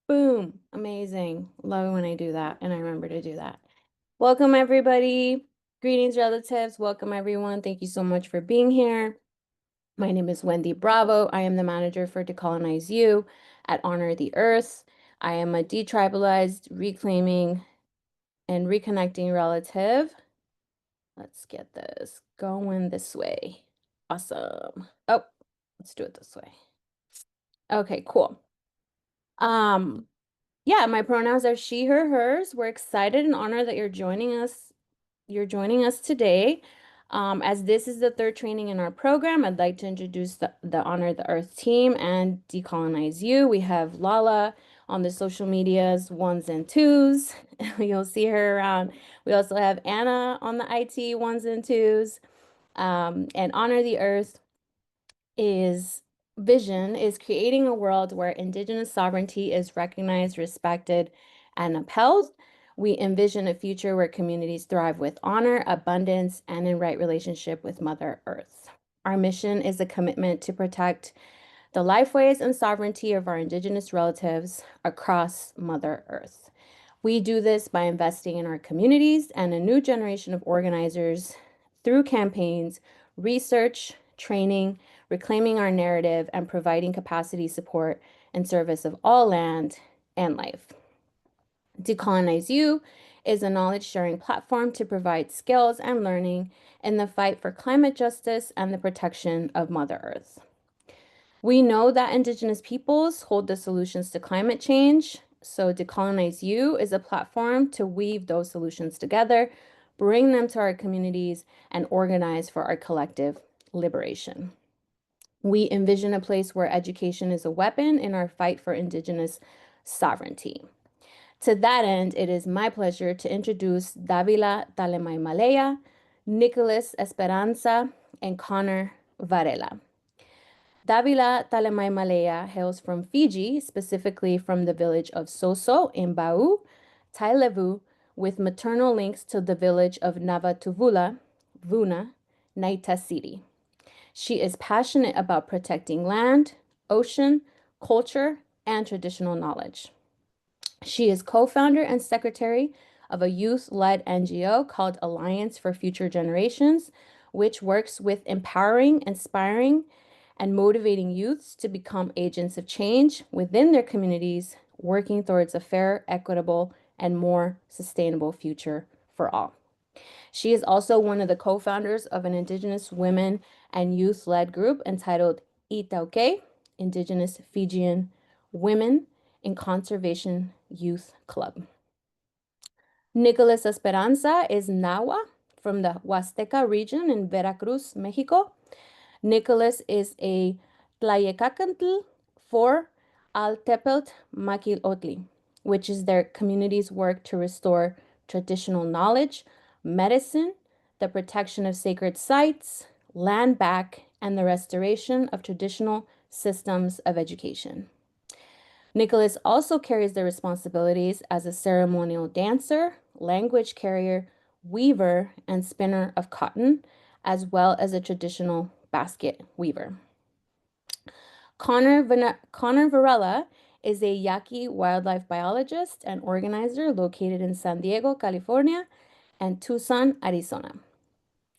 Boom. Amazing. Love it when I do that and I remember to do that. Welcome, everybody. Greetings, relatives. Welcome, everyone. Thank you so much for being here. My name is Wendy Bravo. I am the manager for Decolonize You at Honor the Earth. I am a detribalized, reclaiming, and reconnecting relative. Let's get this going this way. Awesome. Oh, let's do it this way. Okay, cool. Um, Yeah, my pronouns are she, her, hers. We're excited and honored that you're joining us. You're joining us today. As this is the third training in our program, I'd like to introduce the Honor the Earth team and Decolonize You. We have Lala on the social medias, ones and twos. You'll see her around. We also have Anna on the IT ones and twos. And Honor the Earth is vision is creating a world where Indigenous sovereignty is recognized, respected, and upheld. We envision a future where communities thrive with honor, abundance, and in right relationship with Mother Earth. Our mission is a commitment to protect the lifeways and sovereignty of our Indigenous relatives across Mother Earth. We do this by investing in our communities and a new generation of organizers through campaigns, research, training, reclaiming our narrative, and providing capacity support and service of all land and life. Decolonize You is a knowledge sharing platform to provide skills and learning in the fight for climate justice and the protection of Mother Earth. We know that Indigenous peoples hold the solutions to climate change, so Decolonize You is a platform to weave those solutions together, bring them to our communities, and organize for our collective liberation. We envision a place where education is a weapon in our fight for Indigenous sovereignty. To that end, it is my pleasure to introduce Davila Talemaimalea, Nicholas Esperanza, and Connor Varela. Davila Talemaimalea hails from Fiji, specifically from the village of Soso in Bau, Tailevu, with maternal links to the village of Navatuvula, Vuna, Naita City. She is passionate about protecting land, ocean, culture, and traditional knowledge. She is co-founder and secretary of a youth-led NGO called Alliance for Future Generations, which works with empowering, inspiring, and motivating youths to become agents of change within their communities, working towards a fair, equitable, and more sustainable future for all. She is also one of the co-founders of an Indigenous women and youth-led group entitled Itauke, Indigenous Fijian Women in Conservation Youth Club. Nicholas Esperanza is Nahua from the Huasteca region in Veracruz, Mexico. Nicholas is a Tlayecacantl for Altepelt Maquilotli, which is their community's work to restore traditional knowledge, medicine, the protection of sacred sites, land back, and the restoration of traditional systems of education. Nicholas also carries the responsibilities as a ceremonial dancer, language carrier, weaver, and spinner of cotton, as well as a traditional basket weaver. Connor Varela is a Yaqui wildlife biologist and organizer located in San Diego, California, and Tucson, Arizona.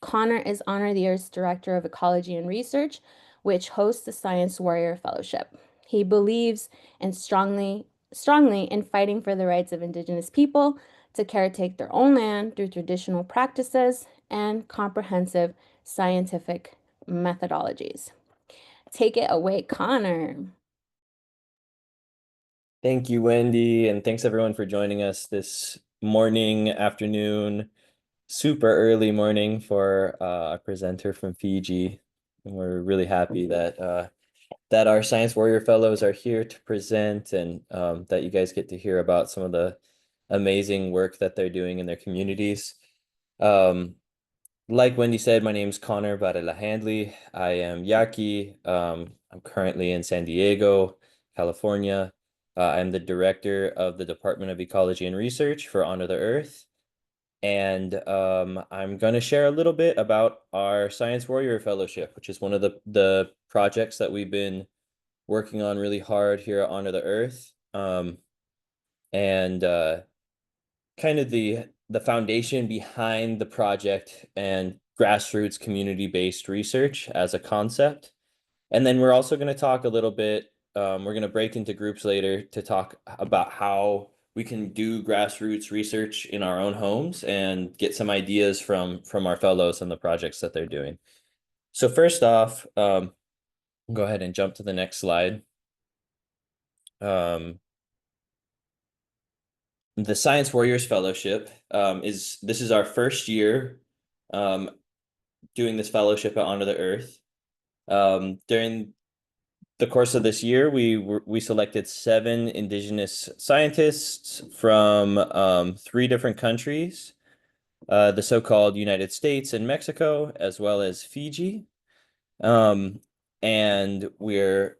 Connor is Honor the Earth's Director of Ecology and Research, which hosts the Science Warrior Fellowship. He believes in strongly in fighting for the rights of Indigenous people to caretake their own land through traditional practices and comprehensive scientific methodologies. Take it away, Connor. Thank you, Wendy, and thanks everyone for joining us this morning, afternoon, super early morning for a presenter from Fiji. And we're really happy that our Science Warrior Fellows are here to present and that you guys get to hear about some of the amazing work that they're doing in their communities. Like Wendy said, my name is Connor Varela Handley. I am Yaqui. I'm currently in San Diego, California. I'm the director of the Department of Ecology and Research for Honor the Earth. And I'm going to share a little bit about our Science Warrior Fellowship, which is one of the projects that we've been working on really hard here at Honor the Earth. and kind of the foundation behind the project and grassroots community-based research as a concept. And then we're also going to talk a little bit, we're going to break into groups later to talk about how we can do grassroots research in our own homes and get some ideas from our fellows and the projects that they're doing. So first off, go ahead and jump to the next slide. The Science Warriors Fellowship this is our first year um, doing this fellowship at Honor the Earth. During the course of this year, we selected 7 Indigenous scientists from 3 different countries, the so-called United States and Mexico, as well as Fiji. And we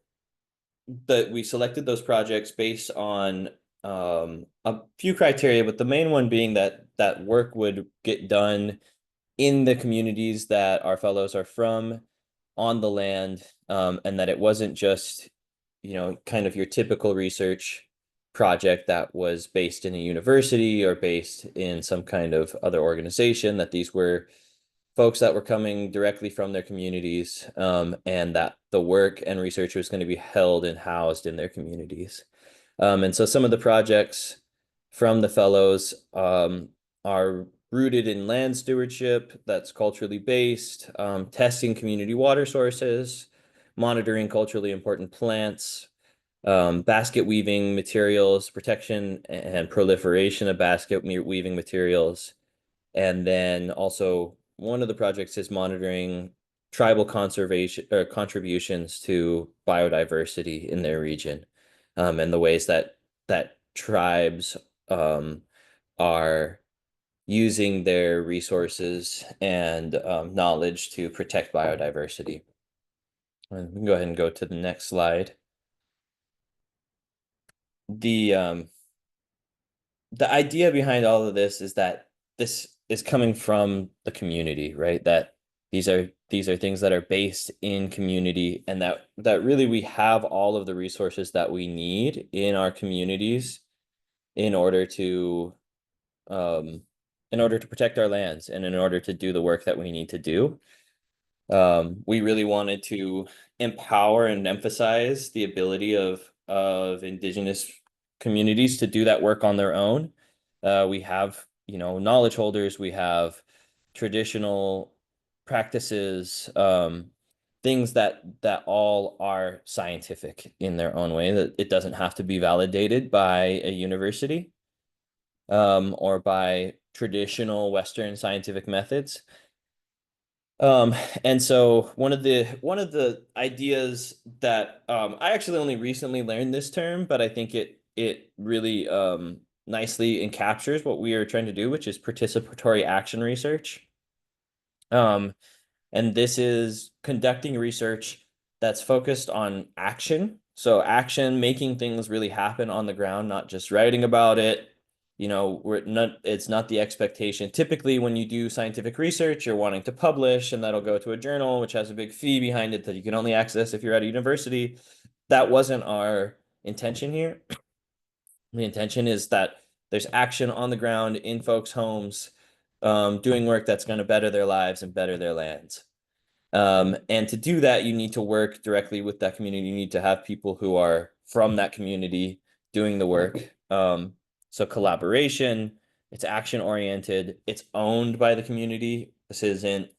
selected those projects based on a few criteria, but the main one being that work would get done in the communities that our fellows are from, on the land, and that it wasn't just, kind of your typical research project that was based in a university or based in some kind of other organization, that these were folks that were coming directly from their communities, and that the work and research was going to be held and housed in their communities. And so some of the projects from the fellows are rooted in land stewardship that's culturally based, testing community water sources, monitoring culturally important plants, basket weaving materials, protection and proliferation of basket weaving materials. And then also one of the projects is monitoring tribal conservation or contributions to biodiversity in their region, and the ways that tribes are using their resources and knowledge to protect biodiversity. And we can go ahead and go to the next slide. The the idea behind all of this is that this is coming from the community, right? That these are things that are based in community, and that really we have all of the resources that we need in our communities in order to um protect our lands and in order to do the work that we need to do. We really wanted to empower and emphasize the ability of Indigenous communities to do that work on their own. We have, knowledge holders, we have traditional practices, things that all are scientific in their own way, that it doesn't have to be validated by a university, or by traditional Western scientific methods. And so one of the ideas that I actually only recently learned this term, but I think it really nicely encaptures what we are trying to do, which is participatory action research. Um, and this is conducting research that's focused on action. So action, making things really happen on the ground, not just writing about it. It's not the expectation. Typically, when you do scientific research, you're wanting to publish, and that'll go to a journal, which has a big fee behind it that you can only access if you're at a university. That wasn't our intention here. The intention is that there's action on the ground in folks' homes, doing work that's going to better their lives and better their lands. And to do that, you need to work directly with that community. You need to have people who are from that community doing the work. So collaboration, it's action oriented, it's owned by the community. This isn't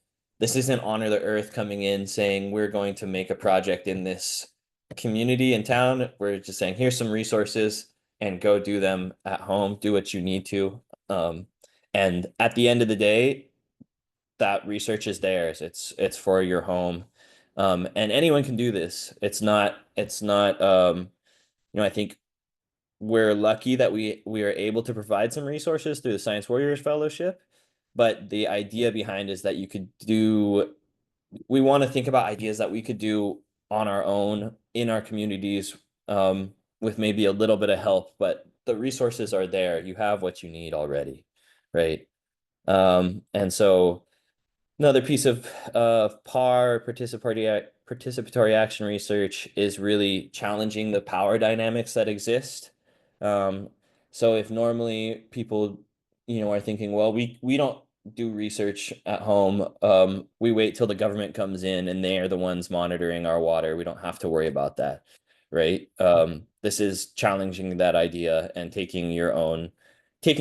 Honor the Earth coming in saying we're going to make a project in this community in town. We're just saying here's some resources and go do them at home, do what you need to. And at the end of the day, that research is theirs. It's for your home. And anyone can do this. I think we're lucky that we are able to provide some resources through the Science Warriors Fellowship. But the idea behind is that we want to think about ideas that we could do on our own in our communities, with maybe a little bit of help, but the resources are there. You have what you need already, right? And so another piece of PAR, participatory action research, is really challenging the power dynamics that exist. Um, So if normally people, are thinking, well, we don't do research at home. We wait till the government comes in and they are the ones monitoring our water. We don't have to worry about that, right? This is challenging that idea and taking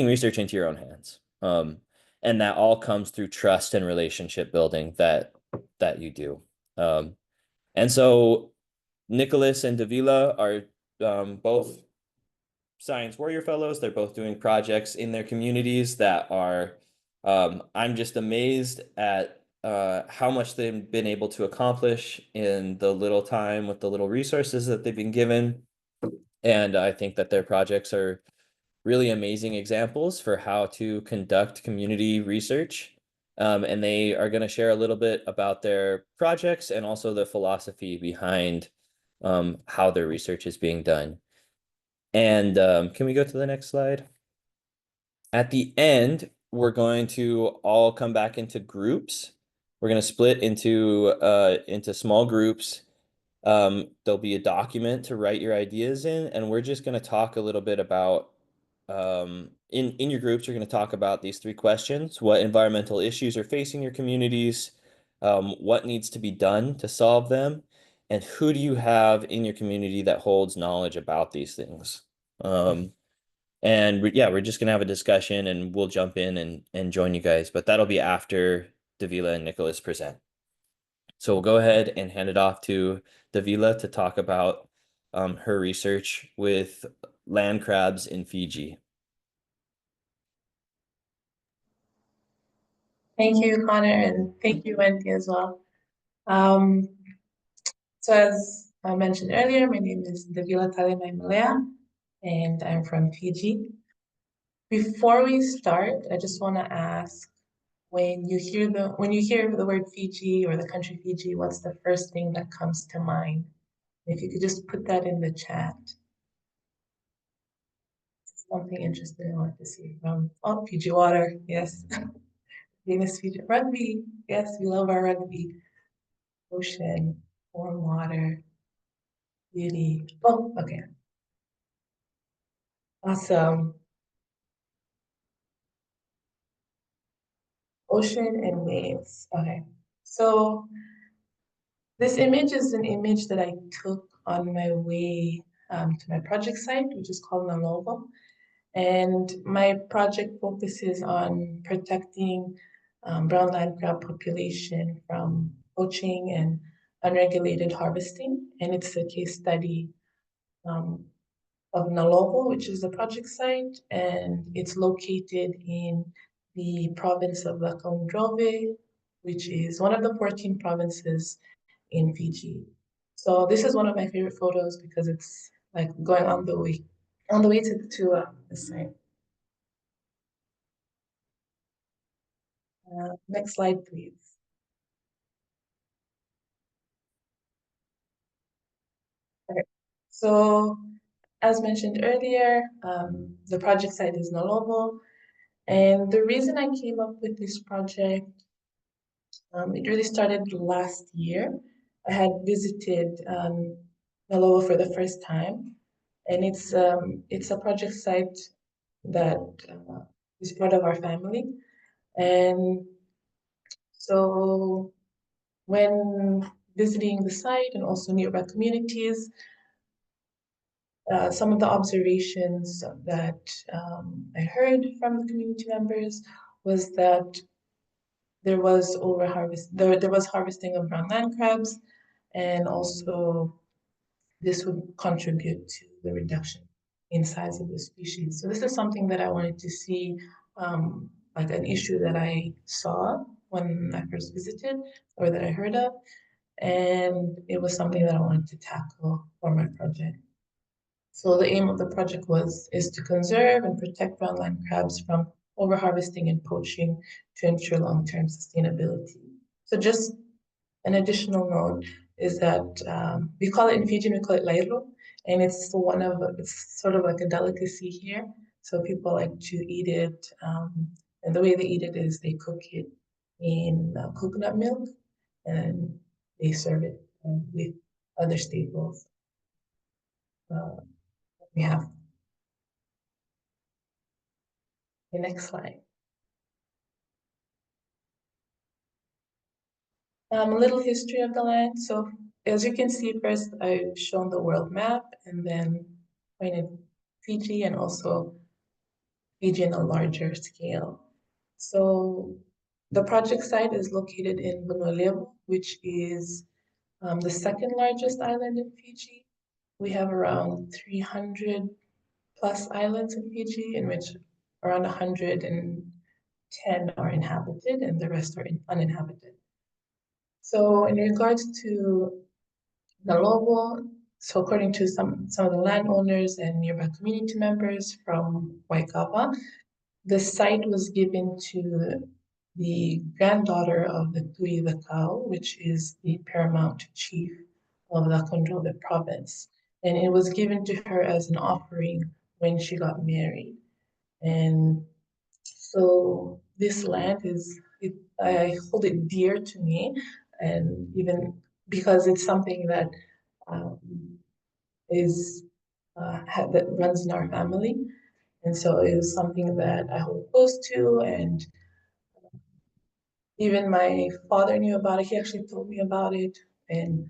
research into your own hands. And that all comes through trust and relationship building that you do. And so Nicholas and Davila are both Science Warrior Fellows. They're both doing projects in their communities that are, I'm just amazed at how much they've been able to accomplish in the little time with the little resources that they've been given. And I think that their projects are really amazing examples for how to conduct community research. And they are going to share a little bit about their projects and also the philosophy behind how their research is being done. And can we go to the next slide? At the end, we're going to all come back into groups. We're going to split into small groups. There'll be a document to write your ideas in, and we're just going to talk a little bit about in your groups, you're going to talk about these three questions: what environmental issues are facing your communities, what needs to be done to solve them, and who do you have in your community that holds knowledge about these things. Yeah, we're just gonna have a discussion and we'll jump in and join you guys, but that'll be after Davila and Nicholas present. So we'll go ahead and hand it off to Davila to talk about her research with land crabs in Fiji. Thank you, Connor, and thank you, Wendy, as well. Um, so as I mentioned earlier, my name is Davila Malaya, and I'm from Fiji. Before we start, I just want to ask, when you hear the word Fiji or the country Fiji, what's the first thing that comes to mind? If you could just put that in the chat. Something interesting I want to see from Fiji water, yes. Venus Fiji rugby, yes, we love our rugby. Ocean, warm water, beauty. Oh, okay. Awesome. Ocean and waves. Okay. So this image is an image that I took on my way to my project site, which is called Nalovo. And my project focuses on protecting brown land crab population from poaching and unregulated harvesting. And it's a case study um, of Nalovo, which is the project site, and it's located in the province of Lakomdrove, which is one of the 14 provinces in Fiji. So this is one of my favorite photos because it's like going on the way to the site. Next slide, please. Okay. So as mentioned earlier, the project site is Nalovo. And the reason I came up with this project, it really started last year. I had visited Nalovo for the first time, and it's a project site that is part of our family. And so when visiting the site and also nearby communities, some of the observations that I heard from the community members was that there was there was harvesting of brown land crabs, and also this would contribute to the reduction in size of the species. So this is something that I wanted to see, like an issue that I saw when I first visited or that I heard of, and it was something that I wanted to tackle for my project. So the aim of the project is to conserve and protect brown land crabs from overharvesting and poaching to ensure long-term sustainability. So just an additional note is that we call it in Fijian, we call it lairo, and it's sort of like a delicacy here. So people like to eat it, and the way they eat it is they cook it in coconut milk, and they serve it with other staples. We have The next slide. A little history of the land. So as you can see, first I've shown the world map and then pointed Fiji and also Fiji on a larger scale. So the project site is located in Bunualevu, which is the second largest island in Fiji. We have around 300 plus islands in Fiji, in which around 110 are inhabited and the rest are uninhabited. So in regards to the logo, so according to some of the landowners and nearby community members from Waikapa, the site was given to the granddaughter of the Tui the Cow, which is the paramount chief of the Kondrobe province. And it was given to her as an offering when she got married. And so this land I hold it dear to me, and even because it's something that um, is that runs in our family. And so it was something that I hold close to, and even my father knew about it. He actually told me about it, and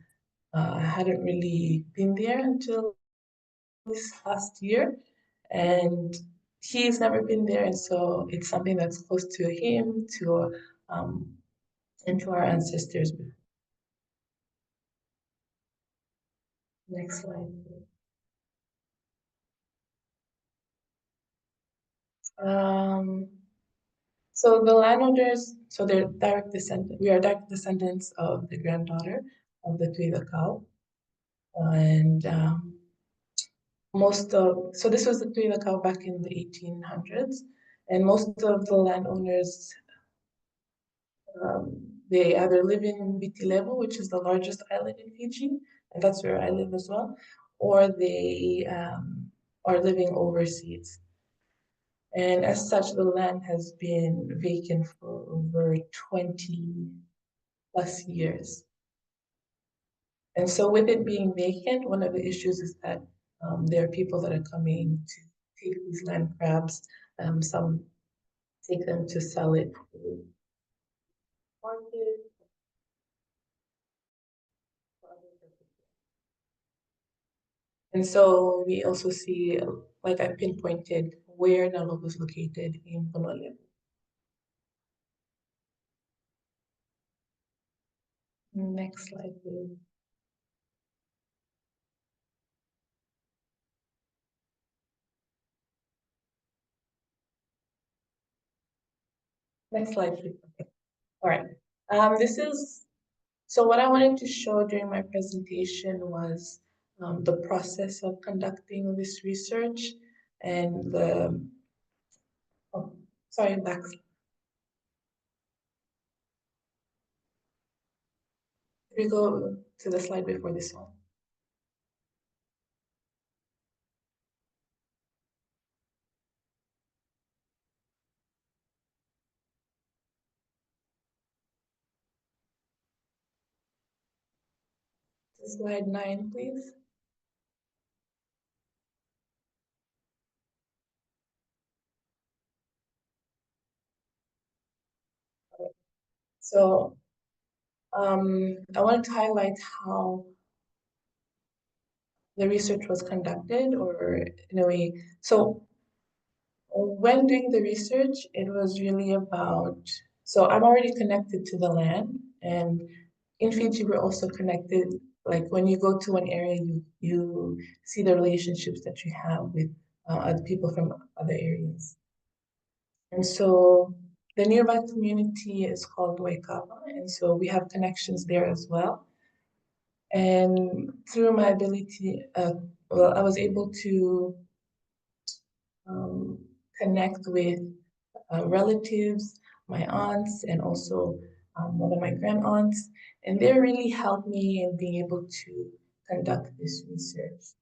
I hadn't really been there until this last year, and he's never been there, and so it's something that's close to him, um, and to our ancestors. Next slide. Um, so the landowners, so they're direct descendants. We are direct descendants of the granddaughter of the Tui the Cow, and so this was the Tui the Cow back in the 1800s, and most of the landowners they either live in Vitilevu, which is the largest island in Fiji, and that's where I live as well, or they are living overseas. And as such, the land has been vacant for over 20 plus years. And so with it being vacant, one of the issues is that there are people that are coming to take these land crabs. Some take them to sell it to market. And so we also see, like I pinpointed, where Nalogo is located in Honolulu. Next slide, please. Next slide, please. Okay. All right. So what I wanted to show during my presentation was the process of conducting this research and oh, sorry, back. We go to the slide before this one. Slide 9, please. So I wanted to highlight how the research was conducted, or in a way. So when doing the research, it was really about, so I'm already connected to the land, and in Fiji, we're also connected. Like when you go to an area, you see the relationships that you have with other people from other areas. And so the nearby community is called Waikapa, and so we have connections there as well. And through my ability, well, I was able to connect with relatives, my aunts, and also one of my grand aunts. And they really helped me in being able to conduct this research.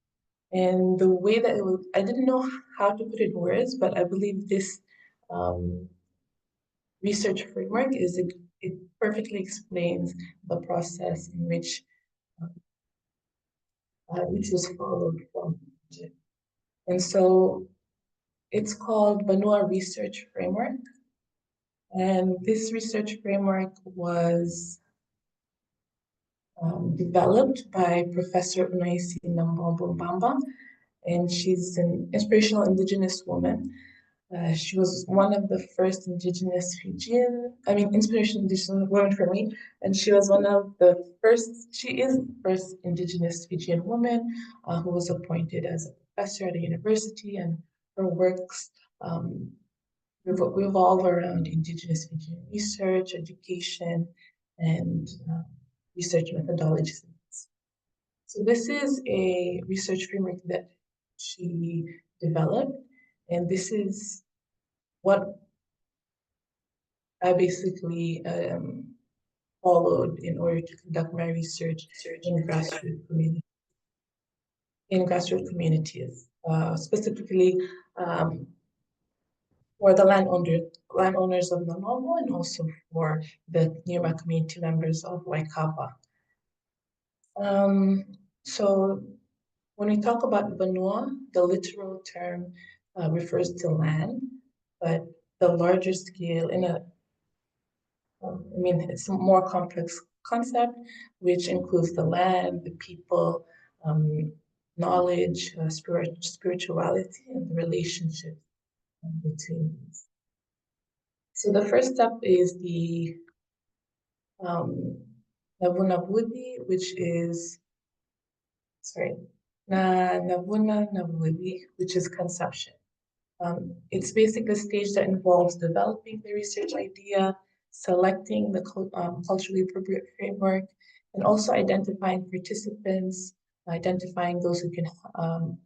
And the way that I didn't know how to put it in words, but I believe this research framework it perfectly explains the process in which was followed from. And so It's called Banua Research Framework. And this research framework was developed by Professor Unaisi Nambombo Bamba, and she's an inspirational Indigenous woman. She was one of the first inspirational Indigenous women for me, and she was one of the first, she is the first Indigenous Fijian woman who was appointed as a professor at a university, and her works revolve around Indigenous Fijian research, education, and research methodologies. So this is a research framework that she developed, and this is what I basically followed in order to conduct my research in grassroots communities, specifically for the landowners of Nanaimo, and also for the nearby community members of Waikapa. So when we talk about Vanua, the literal term refers to land, but the larger scale it's a more complex concept, which includes the land, the people, knowledge, spirituality, and the relationship between these. So the first step is the Navunavudi, which is, Navunavudi, which is conception. It's basically a stage that involves developing the research idea, selecting the culturally appropriate framework, and also identifying participants, identifying those who can,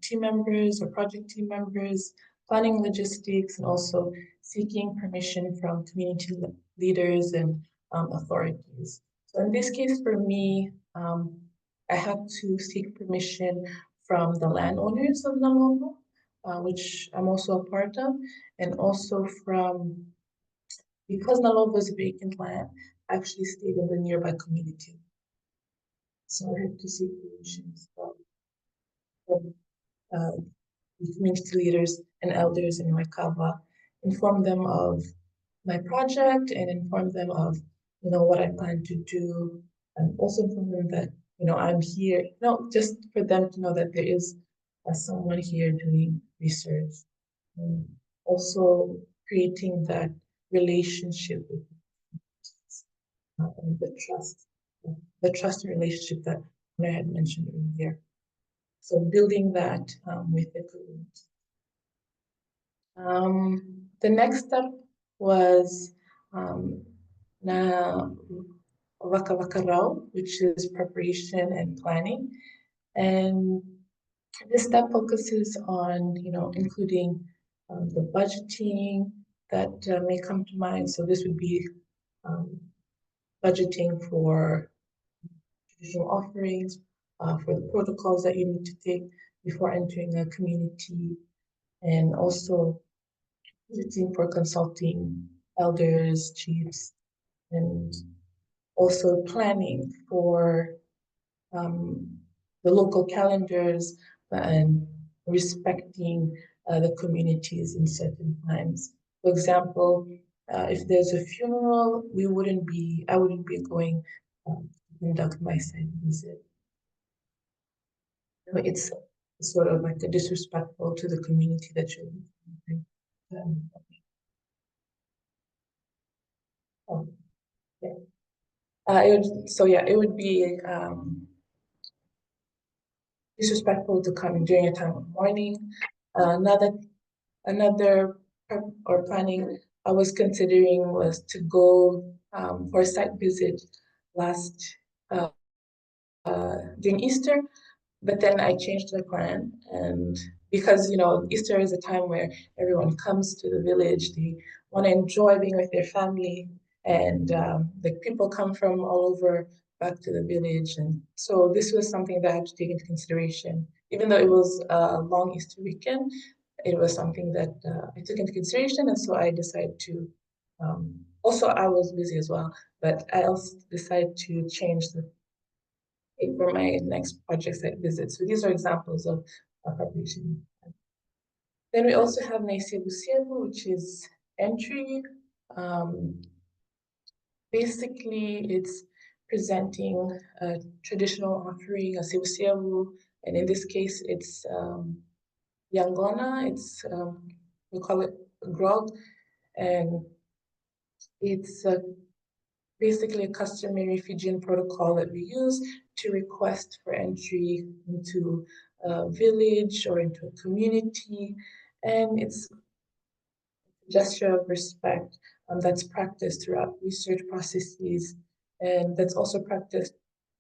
team members or project team members, planning logistics, and also seeking permission from community leaders and authorities. So in this case, for me, I had to seek permission from the landowners of Nalomo, which I'm also a part of, and also because Nalomo is vacant land, I actually stayed in the nearby community. So I had to seek permissions from the community leaders and elders in Waikaba, inform them of my project and inform them of, what I plan to do, and also inform them that, I'm here, just for them to know that there is someone here doing research. And also creating that relationship with and the trust relationship that I had mentioned earlier. So building that with the community. The next step was na Waka which is preparation and planning. And this step focuses on, including the budgeting that may come to mind. So this would be budgeting for traditional offerings, for the protocols that you need to take before entering a community, and also budgeting for consulting elders, chiefs, and also planning for the local calendars and respecting the communities in certain times. For example, if there's a funeral, I wouldn't be going to conduct my site visit. It's sort of like a disrespectful to the community that you're it would be disrespectful to come during a time of mourning. Another prep or planning I was considering was to go for a site visit during Easter, but then I changed the plan, and because Easter is a time where everyone comes to the village, they want to enjoy being with their family, and the people come from all over back to the village, and so this was something that I had to take into consideration. Even though it was a long Easter weekend, it was something that I took into consideration, and so I decided to. Also, I was busy as well, but I also decided to change the for my next project site visit. So these are examples of preparation. Then we also have Naisibusiabu, which is entry. Basically, it's presenting a traditional offering, a sibusiabu, and in this case, it's Yangona. It's we call it grog, and it's basically a customary Fijian protocol that we use to request for entry into a village or into a community, and it's a gesture of respect that's practiced throughout research processes, and that's also practiced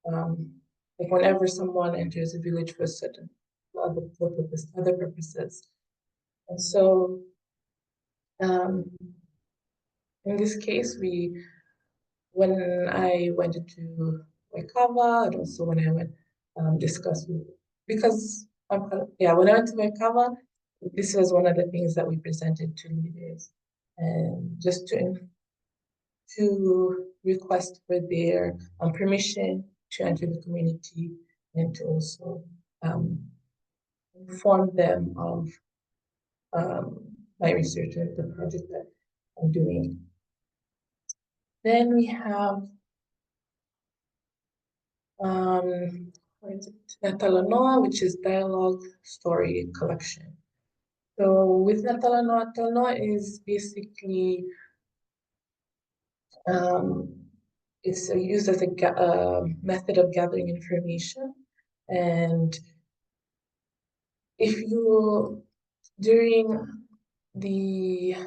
like whenever someone enters a village for a certain other purposes. And so in this case, when I went to Waikava, and also when I went discuss with, because when I went to Waikava, this was one of the things that we presented to leaders, and just to request for their permission to enter the community, and to also inform them of my research and the project that I'm doing. Then we have Talanoa, which is dialogue story collection. So with Talanoa is basically it's used as a method of gathering information. And if you, during it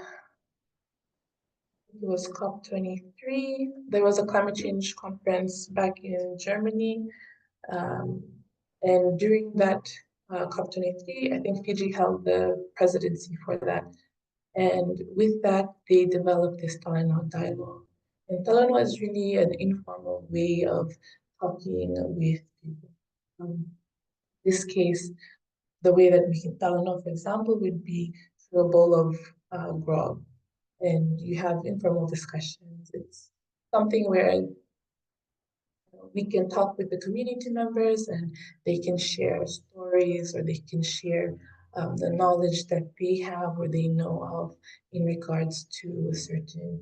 was COP23, there was a climate change conference back in Germany. And during that COP23, I think Fiji held the presidency for that. And with that, they developed this Talanoa dialogue. And Talanoa is really an informal way of talking with people. In this case, the way that we can Talanoa, for example, would be through a bowl of grog. And you have informal discussions. It's something where we can talk with the community members and they can share stories, or they can share the knowledge that they have or they know of in regards to a certain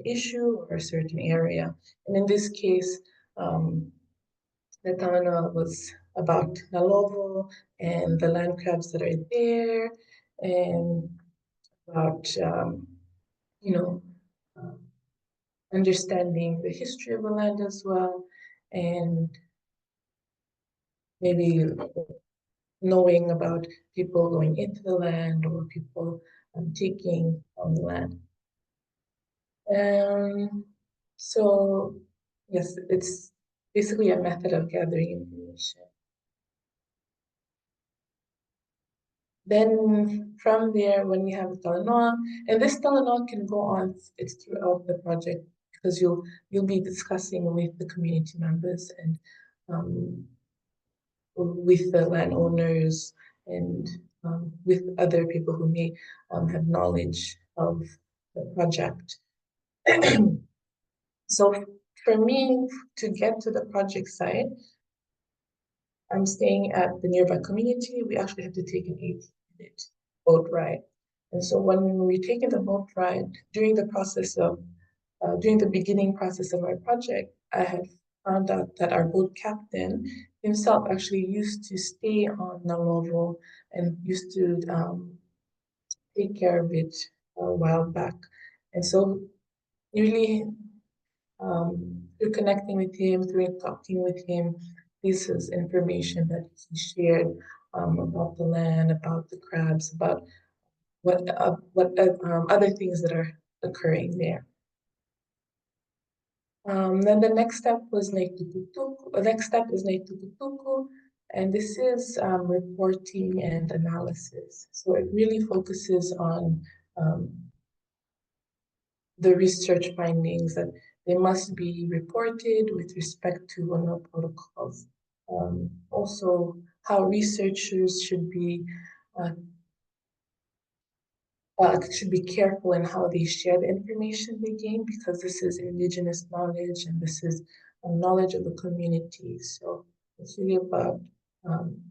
issue or a certain area. And in this case, the Tana was about Nalovo and the land crabs that are there, and about, you know, understanding the history of the land as well, and maybe knowing about people going into the land or people taking on the land. So yes, it's basically a method of gathering information. Then from there, when we have Talanoa, and this Talanoa can go on, it's throughout the project, because you'll be discussing with the community members and with the landowners and with other people who may have knowledge of the project. So for me, to get to the project site, I'm staying at the nearby community. We actually have to take an 8-minute boat ride. And so when we're taking the boat ride, during the beginning process of our project, I had found out that our boat captain himself actually used to stay on Nalovo and used to take care of it a while back. And so really, through connecting with him, through talking with him, this is information that he shared about the land, about the crabs, about what other things that are occurring there. Then the next step was Naitukutuku. The next step is Naitukutuku, and this is reporting and analysis. So it really focuses on the research findings that they must be reported with respect to UNO protocols. Also, how researchers should be careful in how they share the information they gain, because this is indigenous knowledge and this is knowledge of the community. So it's really about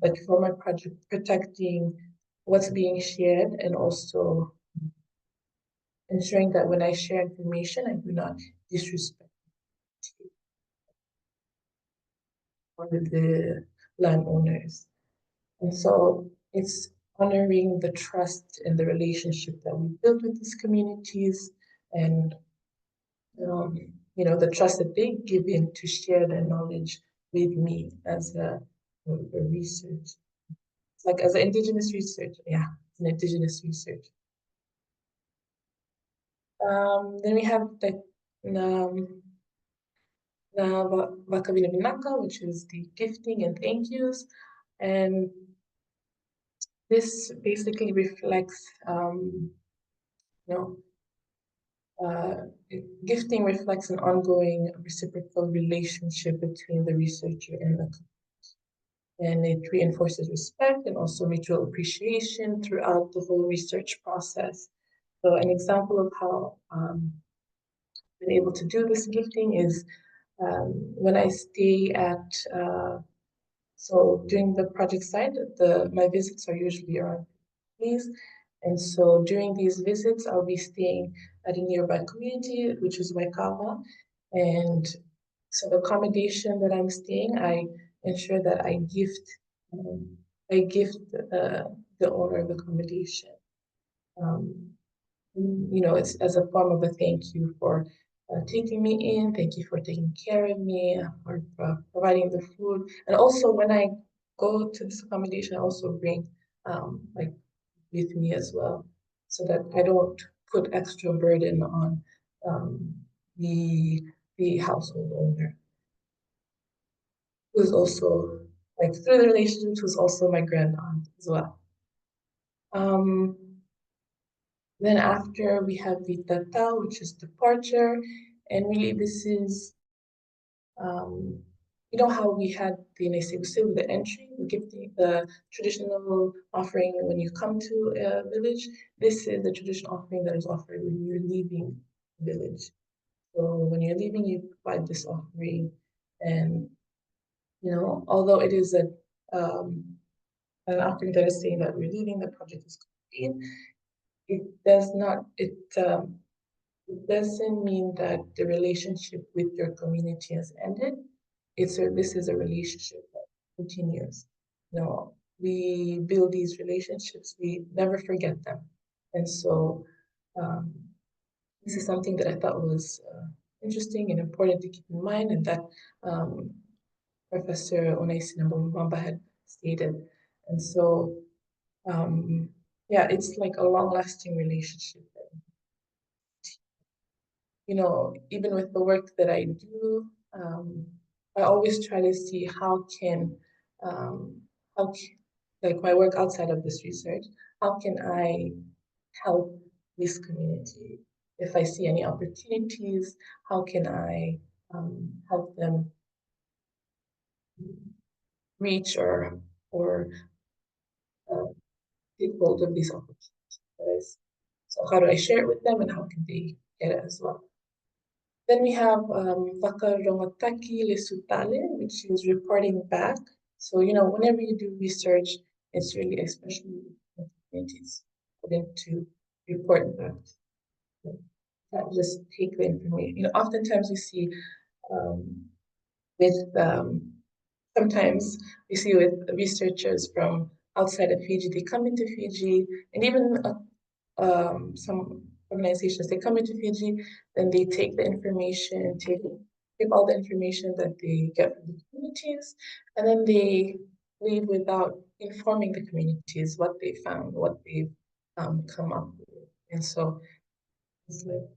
like for my project, protecting what's being shared and also ensuring that when I share information, I do not disrespect one of the landowners. And so it's honoring the trust and the relationship that we build with these communities and the trust that they give in to share their knowledge with me as a research. It's like as an indigenous research, yeah, an indigenous research. Then we have the Vakabinabinaka, which is the gifting and thank yous. And this basically reflects, you know, gifting reflects an ongoing reciprocal relationship between the researcher and the and it reinforces respect and also mutual appreciation throughout the whole research process. So an example of how I've been able to do this gifting is when I stay at so during the project site, my visits are usually around days. And so during these visits, I'll be staying at a nearby community, which is Waikawa. And so the accommodation that I'm staying, I ensure that I gift the owner of the accommodation. It's as a form of a thank you for taking me in. Thank you for taking care of me, for providing the food. And also, when I go to this accommodation, I also bring like with me as well, so that I don't put extra burden on um, the the household owner, who's also like through the relationship, who's also my grand aunt as well. Um, Then after we have the tata, which is departure, and really this is, um, how we had the Nesigusiu, the entry, the gifting, the traditional offering when you come to a village. This is the traditional offering that is offered when you're leaving the village. So when you're leaving, you provide this offering, and although it is an offering that is saying that we're leaving, the project is complete, it does not it it doesn't mean that the relationship with your community has ended. This is a relationship that continues. We build these relationships, we never forget them. And so um, this is something that I thought was interesting and important to keep in mind, and that Professor Onaisi Nambamba had stated. And so, yeah, it's like a long-lasting relationship even with the work that I do, I always try to see um, like my work outside of this research, how can I help this community? If I see any opportunities, how can I help them reach or take hold of these opportunities? So how do I share it with them, and how can they get it as well? Then we have Wakarongataki Lesutale, which is reporting back. So, whenever you do research, it's really, especially in communities, important to report back. Not just take the information. Oftentimes we see with sometimes we see with researchers from outside of Fiji, they come into Fiji, and even some organizations, they come into Fiji, then they take the information, take all the information that they get from the communities, and then they leave without informing the communities what they found, what they've come up with. And so it's like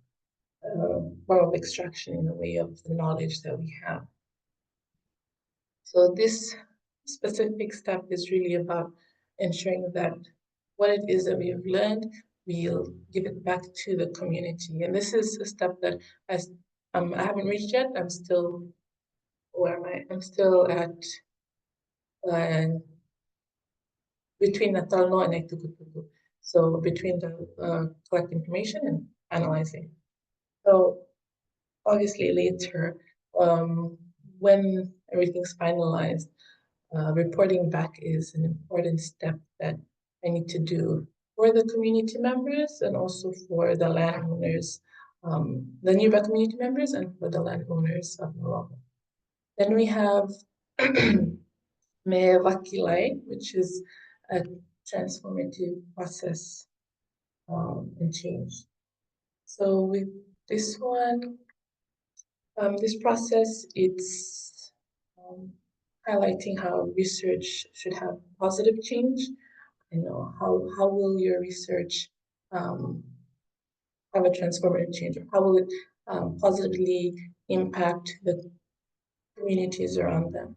a form of extraction in a way of the knowledge that we have. So this specific step is really about ensuring that what it is that we have learned, we'll give it back to the community. And this is a step that I haven't reached yet. I'm still, where am I? I'm still at between Natalno and Aitukutuku. So between the collecting information and analyzing. So obviously later, when everything's finalized, reporting back is an important step that I need to do for the community members and also for the landowners, the nearby community members and for the landowners of Morocco. Then we have Mewakilai, which is a transformative process and change. So with this one, this process, it's highlighting how research should have positive change. You know, how will your research have a transformative change? Or how will it positively impact the communities around them?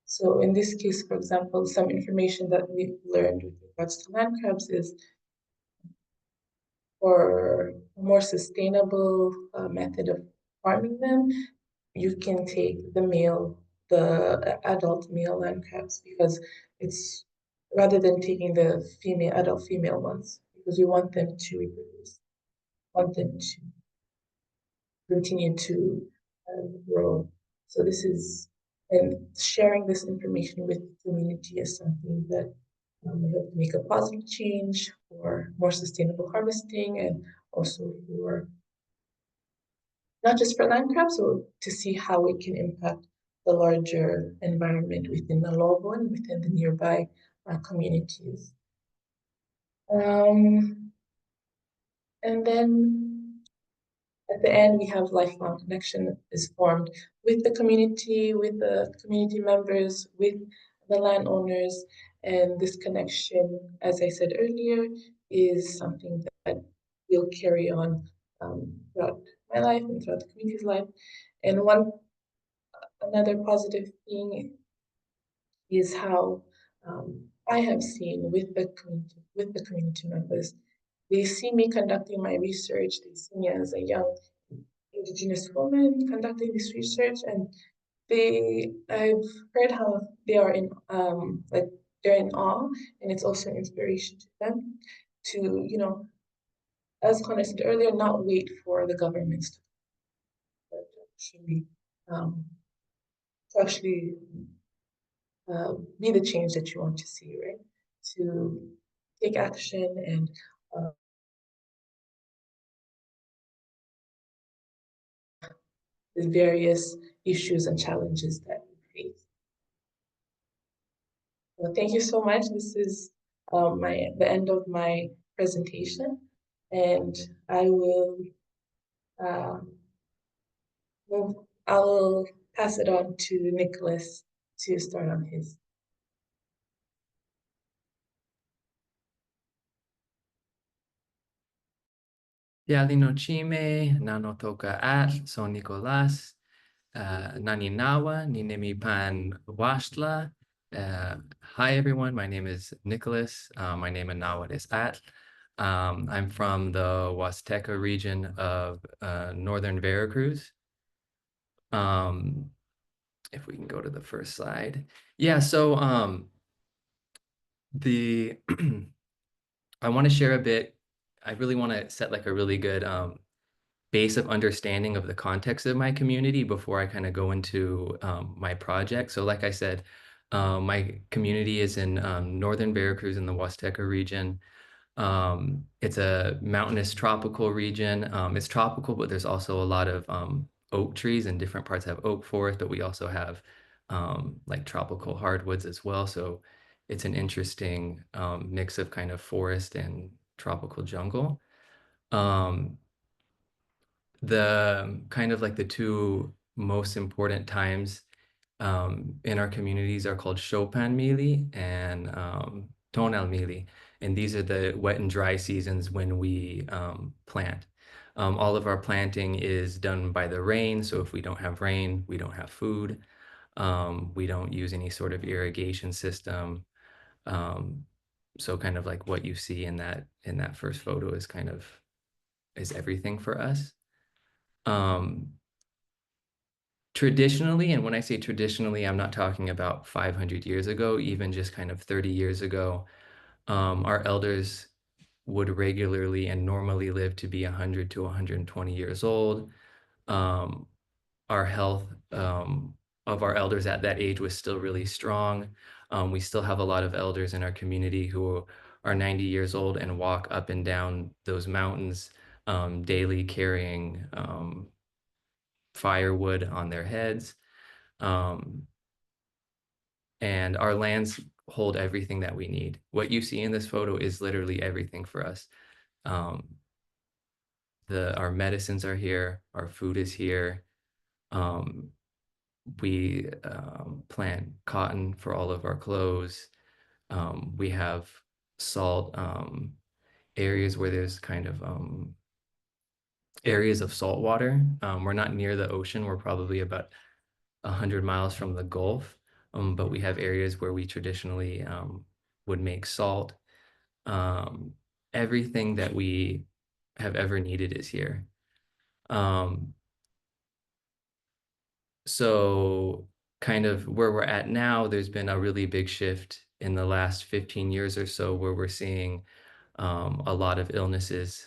So in this case, for example, some information that we've learned with regards to land crabs is for a more sustainable method of farming them, you can take the adult male land crabs because it's rather than taking the adult female ones because you want them to reproduce, want them to continue to grow. So this is, and sharing this information with the community is something that we hope to make a positive change for more sustainable harvesting and also for not just for land crabs, but to see how it can impact the larger environment within the Lobo and within the nearby communities. And then at the end, we have lifelong connection is formed with the community members, with the landowners, and this connection, as I said earlier, is something that will carry on throughout my life and throughout the community's life. And another positive thing is how I have seen with the community members. They see me conducting my research. They see me as a young Indigenous woman conducting this research, and I've heard how they are in like they're in awe, and it's also an inspiration to them to as Connor said earlier, not wait for the governments actually um, to actually be the change that you want to see, right? To take action and the various issues and challenges that we face. Well, thank you so much. This is the end of my presentation, and I will uh, I will pass it on to Nicholas to start on his. Yalino Chime, Nanotoka at, so Nicolas, Naninawa, Ninemi Pan Washtla. Hi everyone, my name is Nicholas. My name in Nahuatl is At. I'm from the Huasteca region of northern Veracruz. If we can go to the first slide. Yeah, so I want to share a bit. I really want to set like a really good base of understanding of the context of my community before I kind of go into my project. So like I said, my community is in northern Veracruz in the Huasteca region. It's a mountainous tropical region. It's tropical, but there's also a lot of oak trees, and different parts have oak forest, but we also have like tropical hardwoods as well. So it's an interesting mix of kind of forest and tropical jungle. The kind of like the two most important times in our communities are called Chopin Mili and Tonal Mili. And these are the wet and dry seasons when we plant. All of our planting is done by the rain. So if we don't have rain, we don't have food. We don't use any sort of irrigation system. So kind of like what you see in that first photo is kind of is everything for us. Traditionally, and when I say traditionally, I'm not talking about 500 years ago, even just kind of 30 years ago, our elders would regularly and normally live to be 100 to 120 years old. Our health of our elders at that age was still really strong. We still have a lot of elders in our community who are 90 years old and walk up and down those mountains daily carrying firewood on their heads. And our lands hold everything that we need. What you see in this photo is literally everything for us. Our medicines are here, our food is here. We plant cotton for all of our clothes. We have salt areas where there's kind of areas of salt water. We're not near the ocean. We're probably about 100 miles from the Gulf, but we have areas where we traditionally would make salt. Everything that we have ever needed is here. So kind of where we're at now, there's been a really big shift in the last 15 years or so where we're seeing a lot of illnesses,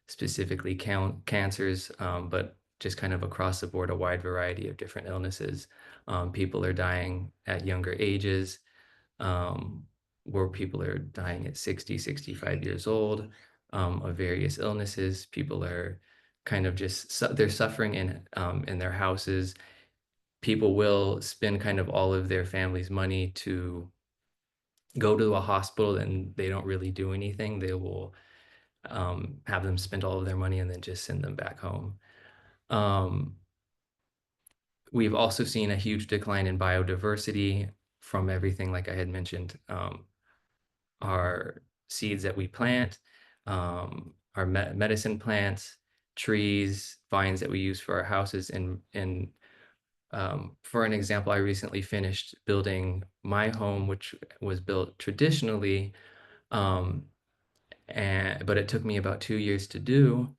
specifically cancers, but just kind of across the board, a wide variety of different illnesses. People are dying at younger ages, where people are dying at 60, 65 years old of various illnesses. People are kind of they're suffering in their houses. People will spend kind of all of their family's money to go to a hospital and they don't really do anything. They will have them spend all of their money and then just send them back home. We've also seen a huge decline in biodiversity from everything, like I had mentioned, our seeds that we plant, our medicine plants, trees, vines that we use for our houses. And for an example, I recently finished building my home, which was built traditionally, but it took me about 2 years to do,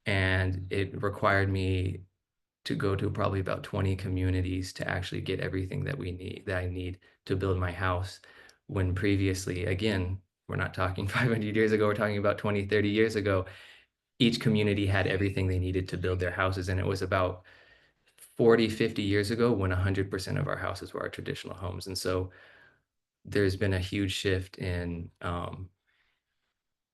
and it required me to go to probably about 20 communities to actually get everything that I need to build my house. When previously, again, we're not talking 500 years ago, we're talking about 20, 30 years ago, each community had everything they needed to build their houses. And it was about 40, 50 years ago when 100% of our houses were our traditional homes. And so there's been a huge shift in the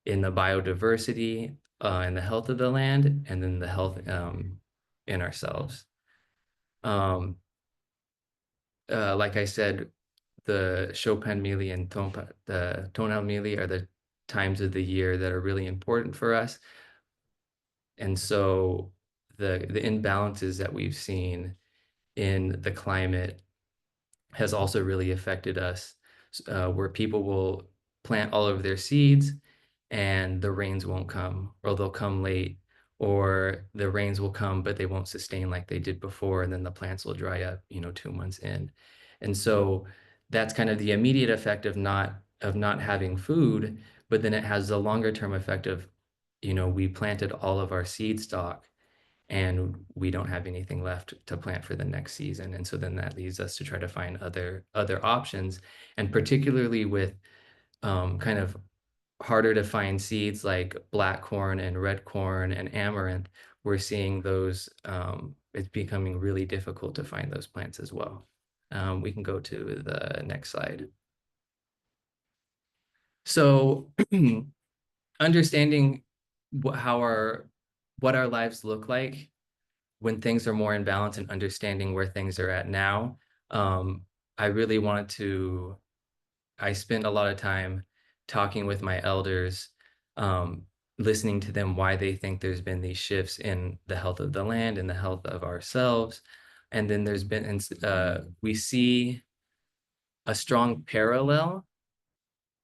biodiversity and the health of the land, and then the health in ourselves. Like I said, the Chopin Mili and the Tonal Mili are the times of the year that are really important for us. And so the imbalances that we've seen in the climate has also really affected us, where people will plant all of their seeds and the rains won't come, or they'll come late, or the rains will come, but they won't sustain like they did before. And then the plants will dry up, 2 months in. And so that's kind of the immediate effect of not having food, but then it has the longer term effect of, we planted all of our seed stock and we don't have anything left to plant for the next season. And so then that leads us to try to find other options. And particularly with kind of harder to find seeds like black corn and red corn and amaranth, we're seeing those, it's becoming really difficult to find those plants as well. We can go to the next slide. So understanding what our lives look like when things are more in balance and understanding where things are at now, I spend a lot of time talking with my elders, listening to them why they think there's been these shifts in the health of the land and the health of ourselves. And then we see a strong parallel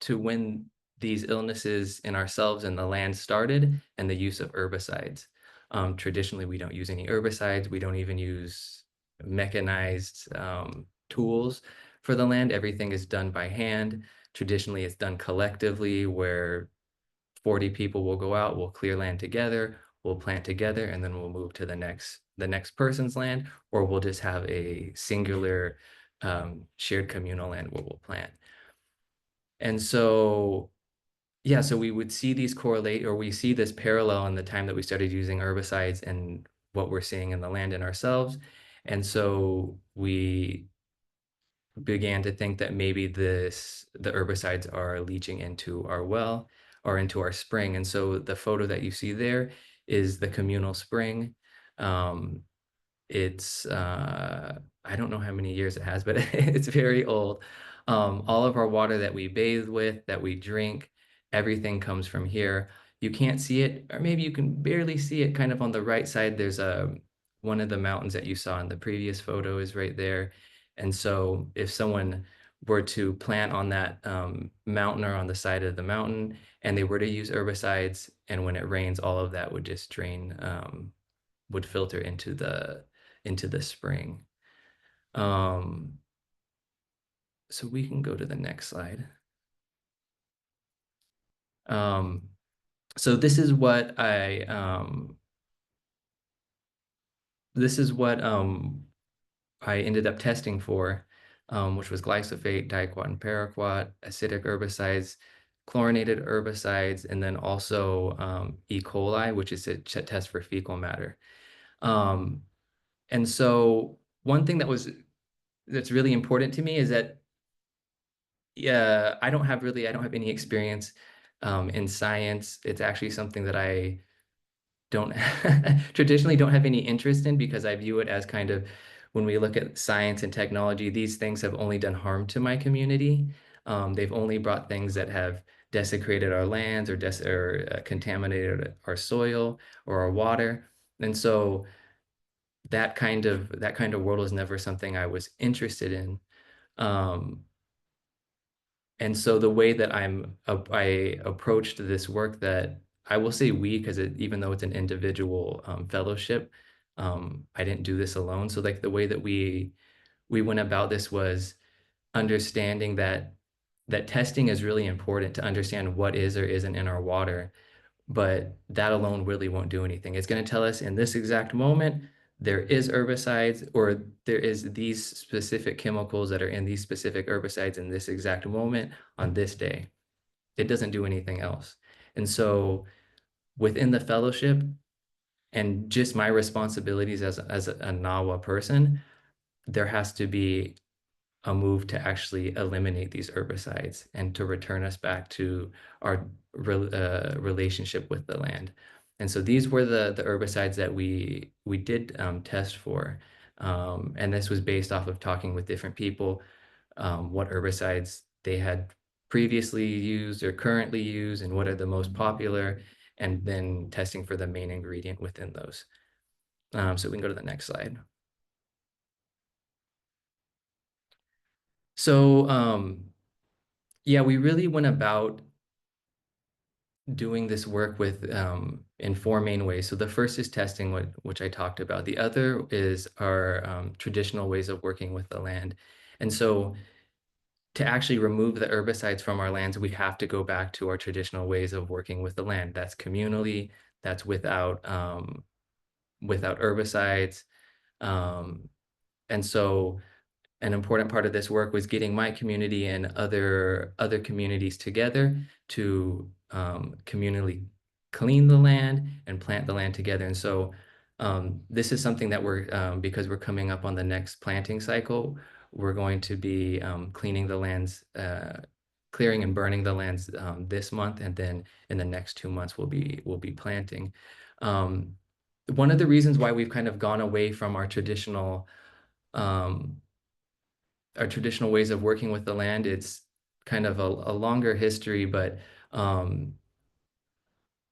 to when these illnesses in ourselves and the land started, and the use of herbicides. Traditionally, we don't use any herbicides. We don't even use mechanized tools for the land. Everything is done by hand. Traditionally, it's done collectively, where 40 people will go out, we'll clear land together, we'll plant together, and then we'll move to the next person's land, or we'll just have a singular shared communal land where we'll plant. And so, yeah, so we would see these correlate, or we see this parallel in the time that we started using herbicides and what we're seeing in the land and ourselves. And so we began to think that maybe the herbicides are leaching into our well or into our spring. And so the photo that you see there is the communal spring. It's I don't know how many years it has, but it's very old. All of our water that we bathe with, that we drink, everything comes from here. You can't see it, or maybe you can barely see it kind of on the right side. There's one of the mountains that you saw in the previous photo is right there. And so if someone were to plant on that mountain or on the side of the mountain, and they were to use herbicides, and when it rains, all of that would just drain, would filter into the spring. So we can go to the next slide. So this is what I ended up testing for, which was glyphosate, diquat and paraquat, acidic herbicides, chlorinated herbicides, and then also E. coli, which is a test for fecal matter. And so one thing that's really important to me is that I don't have any experience in science. It's actually something that I don't traditionally don't have any interest in, because I view it as kind of, when we look at science and technology, these things have only done harm to my community. They've only brought things that have desecrated our lands or contaminated our soil or our water. And so that kind of world was never something I was interested in. And so the way that I approached this work, that I will say we, because even though it's an individual fellowship, I didn't do this alone. So like the way that we went about this was understanding that testing is really important to understand what is or isn't in our water, but that alone really won't do anything. It's going to tell us in this exact moment, there is herbicides, or there is these specific chemicals that are in these specific herbicides in this exact moment on this day. It doesn't do anything else. And so within the fellowship and just my responsibilities as a NAWA person, there has to be a move to actually eliminate these herbicides and to return us back to our relationship with the land. And so these were the herbicides that we did test for. And this was based off of talking with different people, what herbicides they had previously used or currently use, and what are the most popular, and then testing for the main ingredient within those. So we can go to the next slide. So yeah, we really went about doing this work with in four main ways. So the first is testing, which I talked about. The other is our traditional ways of working with the land. And so to actually remove the herbicides from our lands, we have to go back to our traditional ways of working with the land. That's communally, that's without herbicides. And so an important part of this work was getting my community and other communities together to communally clean the land and plant the land together. And so this is something that we're, because we're coming up on the next planting cycle, we're going to be cleaning the lands, clearing and burning the lands this month, and then in the next 2 months we'll be planting. One of the reasons why we've kind of gone away from our traditional ways of working with the land, it's kind of a longer history, but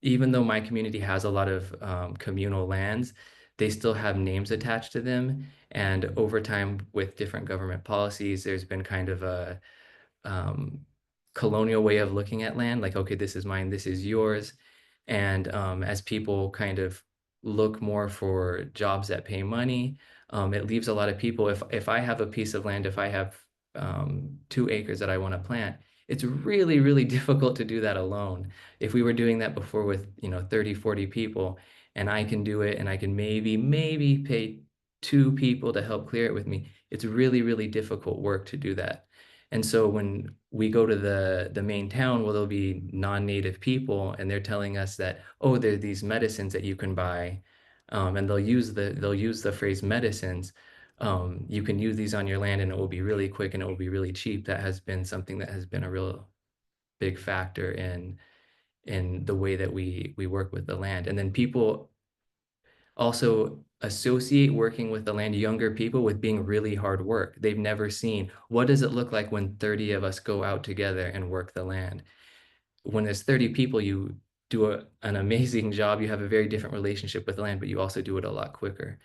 even though my community has a lot of communal lands, they still have names attached to them. And over time, with different government policies, there's been kind of a colonial way of looking at land, like, okay, this is mine, this is yours. And as people kind of look more for jobs that pay money, it leaves a lot of people, if I have a piece of land, if I have 2 acres that I want to plant, it's really, really difficult to do that alone. If we were doing that before with 30, 40 people, and I can do it, and I can maybe pay 2 people to help clear it with me, it's really, really difficult work to do that. And so when we go to the main town, well, there'll be non-native people, and they're telling us that, oh, there are these medicines that you can buy, and they'll use the phrase medicines, you can use these on your land and it will be really quick and it will be really cheap. That has been something that has been a real big factor in the way that we work with the land. And then people also associate working with the land, younger people, with being really hard work. They've never seen, what does it look like when 30 of us go out together and work the land? When there's 30 people, you do an amazing job. You have a very different relationship with the land, but you also do it a lot quicker.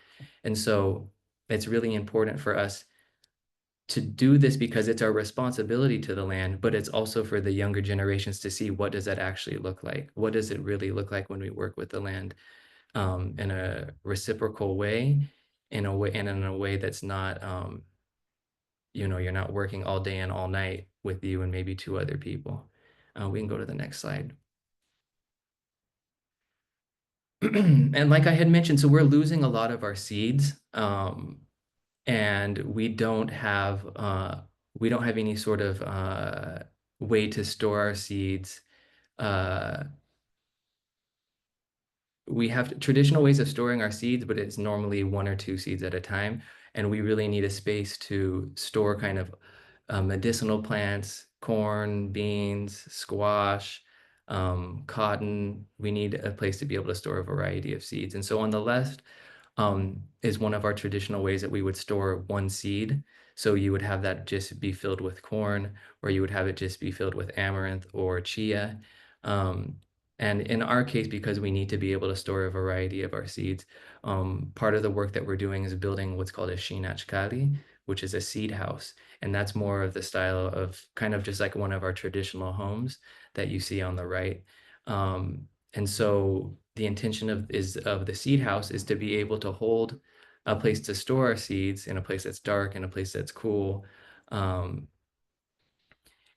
And so it's really important for us to do this because it's our responsibility to the land, but it's also for the younger generations to see, what does that actually look like? What does it really look like when we work with the land in a reciprocal way, in a way that's not, you're not working all day and all night with you and maybe two other people. We can go to the next slide. And like I had mentioned, so we're losing a lot of our seeds, and we don't have any sort of way to store our seeds. We have traditional ways of storing our seeds, but it's normally 1 or 2 seeds at a time. And we really need a space to store kind of medicinal plants, corn, beans, squash, cotton. We need a place to be able to store a variety of seeds. And so on the left is one of our traditional ways that we would store 1 seed. So you would have that just be filled with corn, or you would have it just be filled with amaranth or chia. And in our case, because we need to be able to store a variety of our seeds, part of the work that we're doing is building what's called a shinachkali, which is a seed house. And that's more of the style of kind of just like one of our traditional homes that you see on the right. And so the intention of the seed house is to be able to hold a place to store our seeds in a place that's dark, in a place that's cool,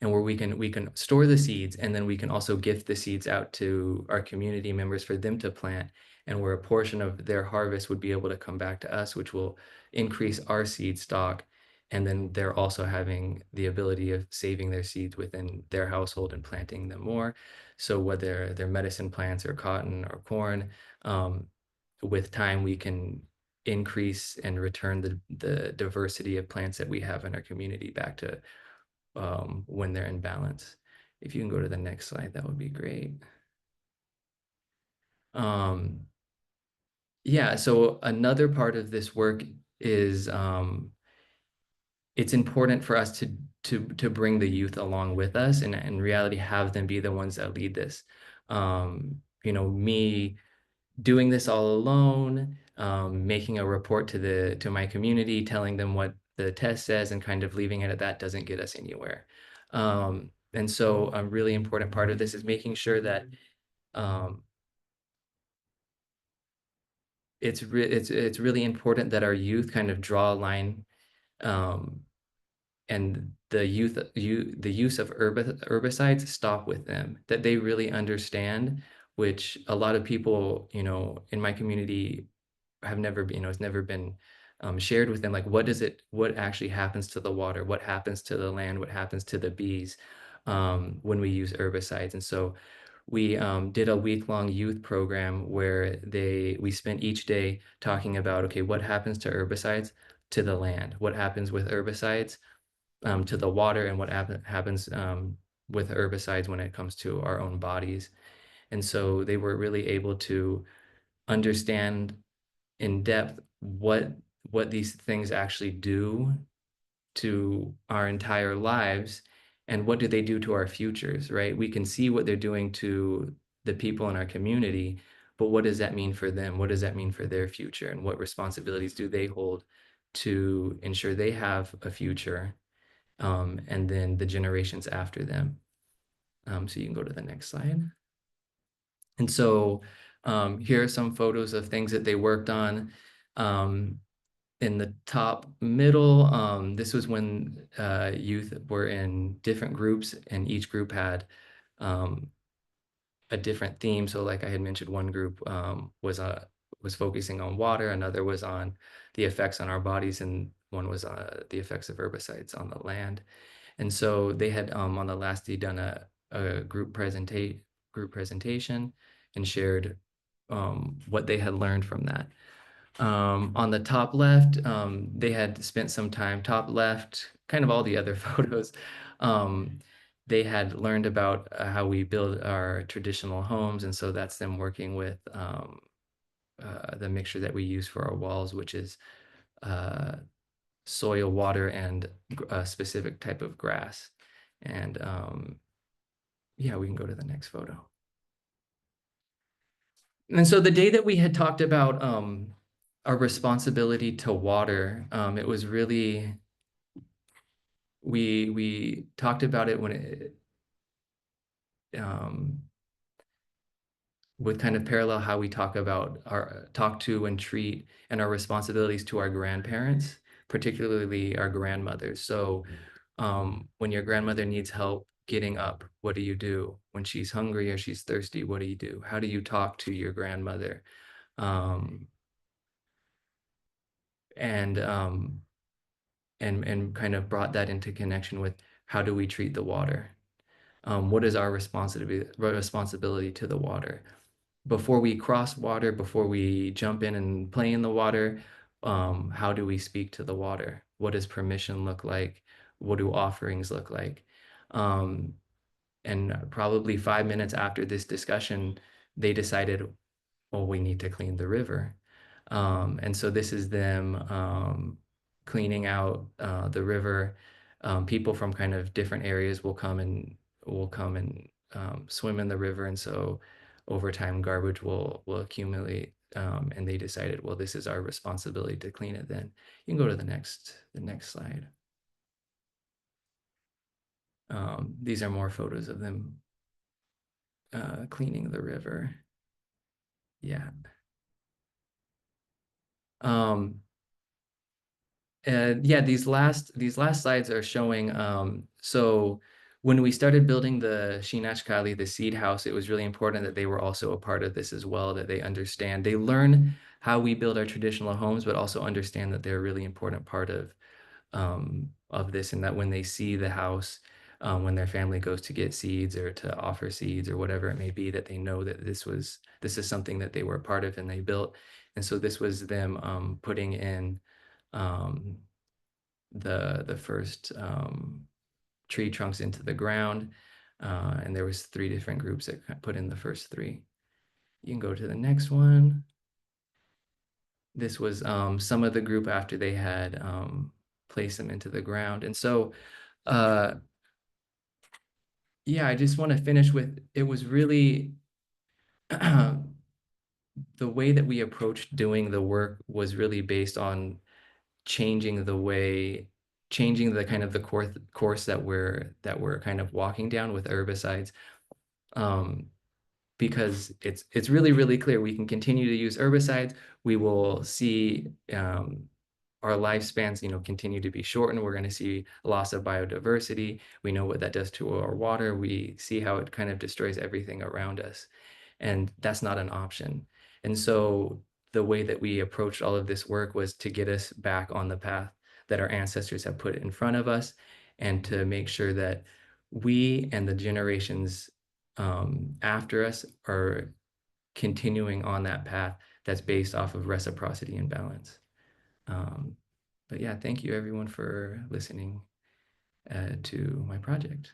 and where we can store the seeds, and then we can also gift the seeds out to our community members for them to plant, and where a portion of their harvest would be able to come back to us, which will increase our seed stock. And then they're also having the ability of saving their seeds within their household and planting them more. So whether they're medicine plants or cotton or corn, with time we can increase and return the diversity of plants that we have in our community back to when they're in balance. If you can go to the next slide, that would be great. Yeah, so another part of this work is it's important for us to bring the youth along with us, and in reality have them be the ones that lead this. Me doing this all alone, making a report to my community, telling them what the test says and kind of leaving it at that doesn't get us anywhere. And so a really important part of this is making sure that it's really important that our youth kind of draw a line, and the use of herbicides stop with them, that they really understand, which a lot of people, in my community have never been, it's never been shared with them, like what actually happens to the water, what happens to the land, what happens to the bees when we use herbicides. And so we did a week-long youth program where we spent each day talking about, okay, what happens to herbicides to the land, what happens with herbicides to the water, and what happens with herbicides when it comes to our own bodies. And so they were really able to understand in depth what these things actually do to our entire lives, and what do they do to our futures, right? We can see what they're doing to the people in our community, but what does that mean for them? What does that mean for their future? And what responsibilities do they hold to ensure they have a future, and then the generations after them? So you can go to the next slide. And so here are some photos of things that they worked on. In the top middle, this was when youth were in different groups, and each group had a different theme. So like I had mentioned, one group was focusing on water, another was on the effects on our bodies, and one was the effects of herbicides on the land. And so they had on the last day done a group presentation and shared what they had learned from that. On the top left, they had spent some time, top left, kind of all the other photos. They had learned about how we build our traditional homes. And so that's them working with the mixture that we use for our walls, which is soil, water, and a specific type of grass. And yeah, we can go to the next photo. And so the day that we had talked about our responsibility to water, it was really, we talked about it when it, with kind of parallel how we talk to and treat and our responsibilities to our grandparents, particularly our grandmothers. So when your grandmother needs help getting up, what do you do? When she's hungry or she's thirsty, what do you do? How do you talk to your grandmother? And kind of brought that into connection with how do we treat the water? What is our responsibility to the water? Before we cross water, before we jump in and play in the water, how do we speak to the water? What does permission look like? What do offerings look like? And probably 5 minutes after this discussion, they decided, well, we need to clean the river. And so this is them cleaning out the river. People from kind of different areas will come and swim in the river. And so over time, garbage will accumulate. And they decided, well, this is our responsibility to clean it then. You can go to the next slide. These are more photos of them cleaning the river. Yeah. And yeah, these last slides are showing, so when we started building the Shinachkali, the seed house, it was really important that they were also a part of this as well, that they understand, they learn how we build our traditional homes, but also understand that they're a really important part of this, and that when they see the house, when their family goes to get seeds or to offer seeds or whatever it may be, that they know that this is something that they were a part of and they built. And so this was them putting in the first tree trunks into the ground, and there was 3 different groups that put in the first 3. You can go to the next one. This was some of the group after they had placed them into the ground. And so yeah, I just want to finish with, it was really the way that we approached doing the work was really based on changing the kind of the course that we're kind of walking down with herbicides, because it's really, really clear we can continue to use herbicides. We will see our lifespans, continue to be shortened. We're going to see loss of biodiversity. We know what that does to our water. We see how it kind of destroys everything around us. And that's not an option. And so the way that we approached all of this work was to get us back on the path that our ancestors have put in front of us, and to make sure that we and the generations after us are continuing on that path that's based off of reciprocity and balance. But yeah, thank you everyone for listening to my project.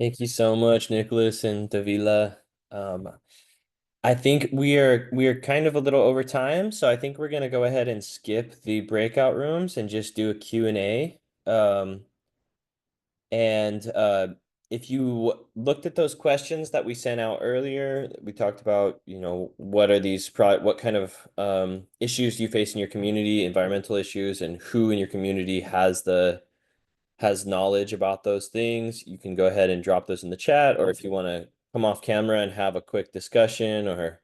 Thank you so much, Nicholas and Davila. I think we are kind of a little over time, so I think we're gonna go ahead and skip the breakout rooms and just do a Q&A. And if you looked at those questions that we sent out earlier, we talked about, what are what kind of issues do you face in your community, environmental issues, and who in your community has knowledge about those things. You can go ahead and drop those in the chat, or if you want to come off camera and have a quick discussion or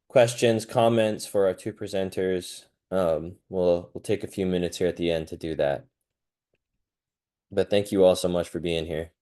questions, comments for our 2 presenters, we'll take a few minutes here at the end to do that. But thank you all so much for being here.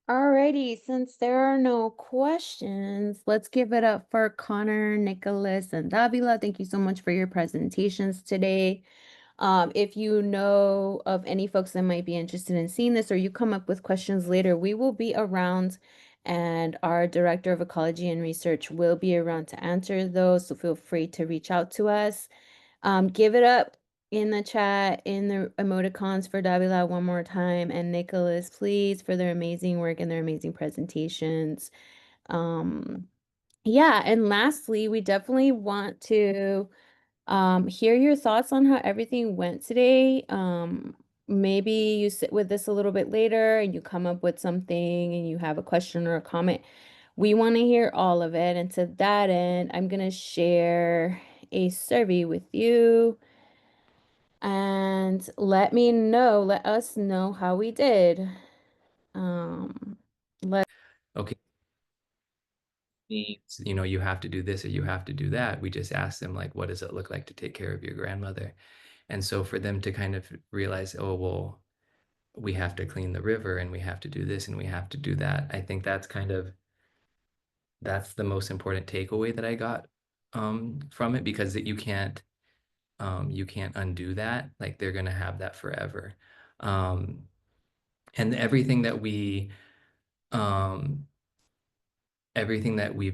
Alrighty, since there are no questions, let's give it up for Connor, Nicholas, and Davila. Thank you so much for your presentations today. If you know of any folks that might be interested in seeing this or you come up with questions later, we will be around and our Director of Ecology and Research will be around to answer those. So feel free to reach out to us. Give it up in the chat, in the emoticons for Davila one more time, and Nicholas, please, for their amazing work and their amazing presentations. Yeah, and lastly, we definitely want to hear your thoughts on how everything went today. Maybe you sit with this a little bit later and you come up with something and you have a question or a comment. We want to hear all of it. And to that end, I'm going to share a survey with you and let us know how we did. Let Okay. You know, you have to do this or you have to do that. We just ask them, like, what does it look like to take care of your grandmother? And so for them to kind of realize, oh, well, we have to clean the river and we have to do this and we have to do that. I think that's the most important takeaway that I got from it, because that you can't undo that. Like, they're gonna have that forever. And everything that we've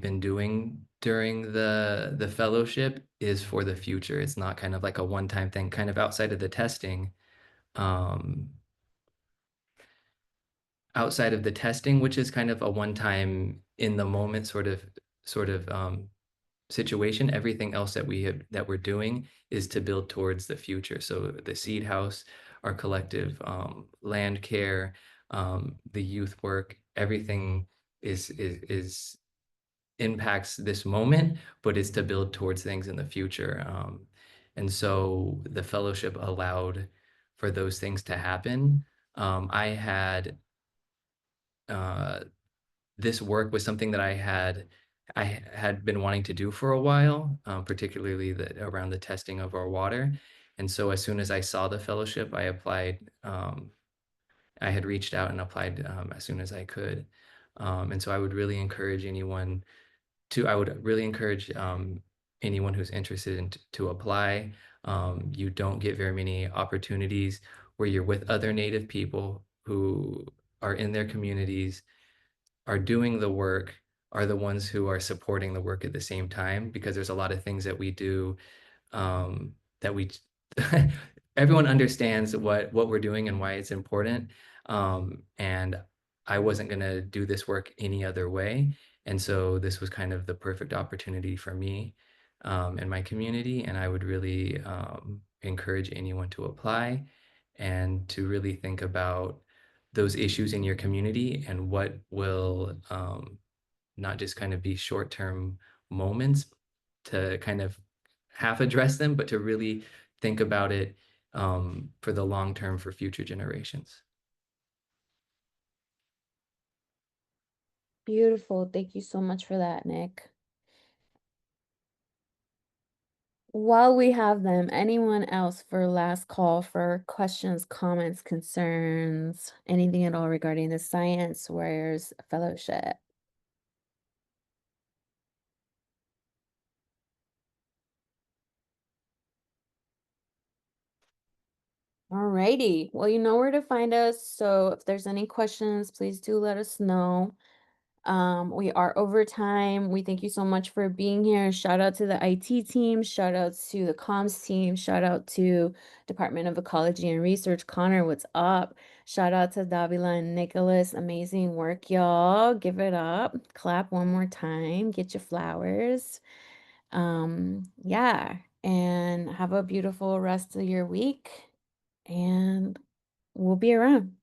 been doing during the fellowship is for the future. It's not kind of like a one-time thing, kind of outside of the testing. Outside of the testing, which is kind of a one-time in the moment sort of situation, everything else that we're doing is to build towards the future. So the seed house, our collective land care, the youth work, everything is impacts this moment, but is to build towards things in the future. And so the fellowship allowed for those things to happen. I had this work was something that I had been wanting to do for a while, particularly around the testing of our water. And so as soon as I saw the fellowship, I applied. I had reached out and applied as soon as I could. And so I would really encourage anyone anyone who's interested to apply. You don't get very many opportunities where you're with other Native people who are in their communities, are doing the work, are the ones who are supporting the work at the same time, because there's a lot of things that we do that we everyone understands what we're doing and why it's important. And I wasn't going to do this work any other way. And so this was kind of the perfect opportunity for me in my community. And I would really encourage anyone to apply and to really think about those issues in your community and what will not just kind of be short-term moments to kind of half address them, but to really think about it for the long term for future generations. Beautiful. Thank you so much for that, Nick. While we have them, anyone else for last call for questions, comments, concerns, anything at all regarding the Science Warriors Fellowship? Alrighty. Well, you know where to find us. So if there's any questions, please do let us know. We are over time. We thank you so much for being here. Shout out to the IT team, shout out to the comms team, shout out to Department of Ecology and Research. Connor, what's up? Shout out to Davila and Nicholas. Amazing work, y'all. Give it up. Clap one more time. Get your flowers. Yeah, and have a beautiful rest of your week. And we'll be around.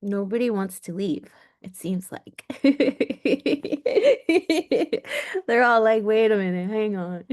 Nobody wants to leave, it seems like. They're all like, wait a minute, hang on.